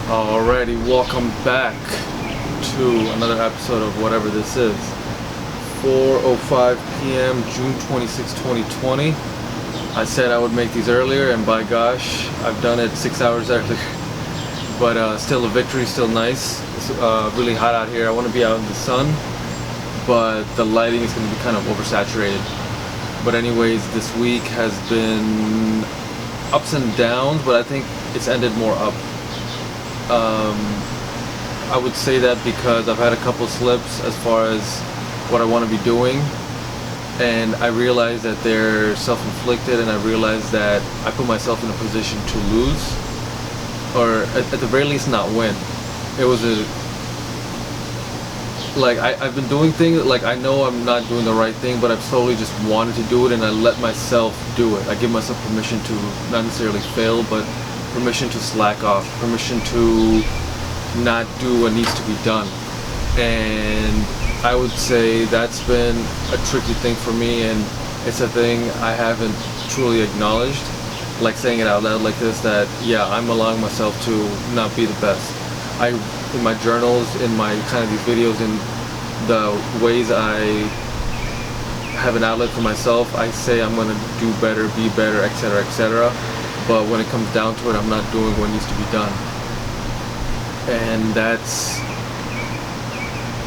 Alrighty, welcome back to another episode of whatever this is. 4:05 p.m. June 26, 2020. I said I would make these earlier, and by gosh, I've done it 6 hours earlier. But still a victory, still nice. It's really hot out here. I want to be out in the sun, but the lighting is going to be kind of oversaturated. But anyways, this week has been ups and downs, but I think it's ended more up. I would say that because I've had a couple slips as far as what I want to be doing, and I realized that they're self-inflicted, and I realized that I put myself in a position to lose, or at the very least not win. It was I've been doing things, like I know I'm not doing the right thing, but I've slowly just wanted to do it, and I let myself do it. I give myself permission to not necessarily fail, but permission to slack off, permission to not do what needs to be done. And I would say that's been a tricky thing for me, and it's a thing I haven't truly acknowledged, like saying it out loud like this, that yeah, I'm allowing myself to not be the best. In my journals, in my kind of these videos, in the ways I have an outlet for myself, I say I'm going to do better, be better, etc., etc. But when it comes down to it, I'm not doing what needs to be done. And that's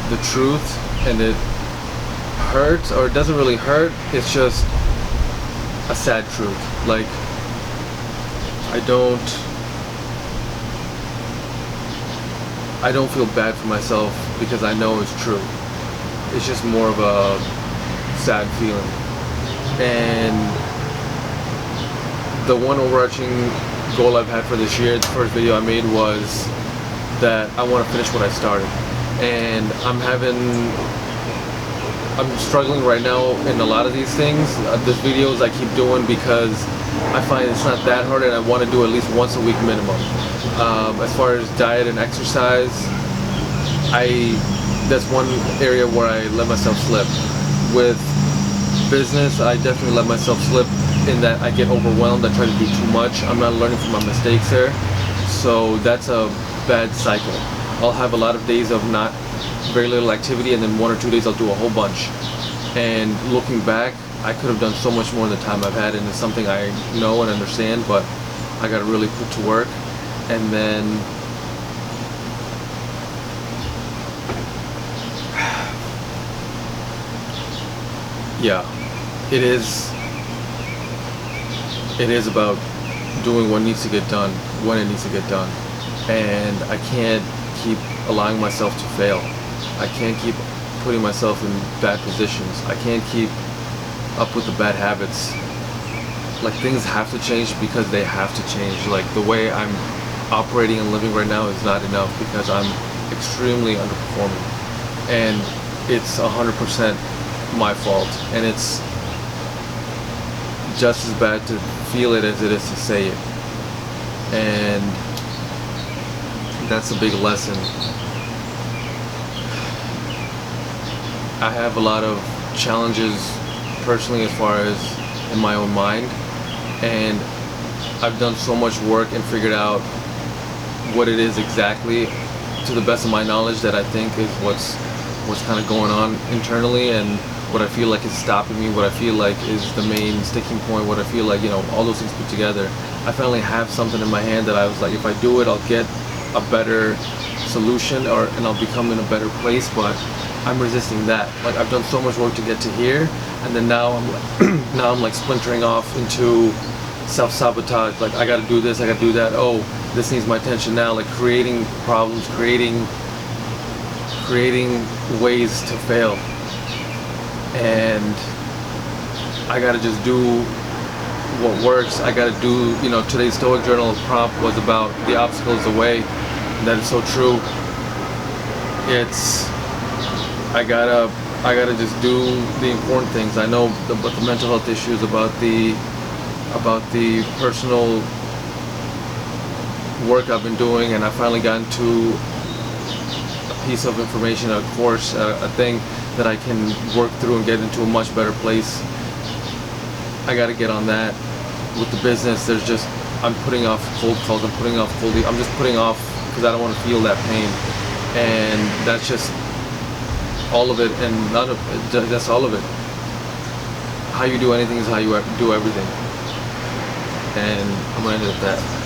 the truth, and it hurts, or it doesn't really hurt, it's just a sad truth. Like, I don't feel bad for myself because I know it's true. It's just more of a sad feeling. And the one overarching goal I've had for this year, the first video I made, was that I want to finish what I started. And I'm struggling right now in a lot of these things. These videos I keep doing because I find it's not that hard, and I want to do at least once a week minimum. As far as diet and exercise, that's one area where I let myself slip. With business, I definitely let myself slip in that I get overwhelmed. I try to do too much. I'm not learning from my mistakes there. So that's a bad cycle. I'll have a lot of days of not very little activity, and then 1 or 2 days I'll do a whole bunch. And looking back, I could have done so much more in the time I've had, and it's something I know and understand, but I got to really put to work. And then yeah, it is about doing what needs to get done when it needs to get done. And I can't keep allowing myself to fail. I can't keep putting myself in bad positions. I can't keep up with the bad habits. Like, things have to change because they have to change. Like, the way I'm operating and living right now is not enough because I'm extremely underperforming. And it's 100% my fault. And it's just as bad to feel it as it is to say it. And that's a big lesson. I have a lot of challenges personally as far as in my own mind, and I've done so much work and figured out what it is exactly, to the best of my knowledge, that I think is what's kind of going on internally, and what I feel like is stopping me, what I feel like is the main sticking point, what I feel like, all those things put together. I finally have something in my hand that I was like, if I do it, I'll get a better solution, and I'll become in a better place. But I'm resisting that. Like, I've done so much work to get to here, and then now I'm like splintering off into self-sabotage. Like, I gotta do this, I gotta do that. Oh, this needs my attention now. Like, creating problems, creating ways to fail. And I gotta just do what works. I gotta do, today's Stoic Journal prompt was about the obstacle is the way. And that is so true. I gotta just do the important things. I know about the mental health issues, about the personal work I've been doing, and I finally got into a piece of information, a course, a thing that I can work through and get into a much better place. I gotta get on that. With the business, I'm putting off cold calls, I'm just putting off because I don't want to feel that pain. And that's just all of it, and none of it, that's all of it. How you do anything is how you do everything. And I'm gonna end it at that.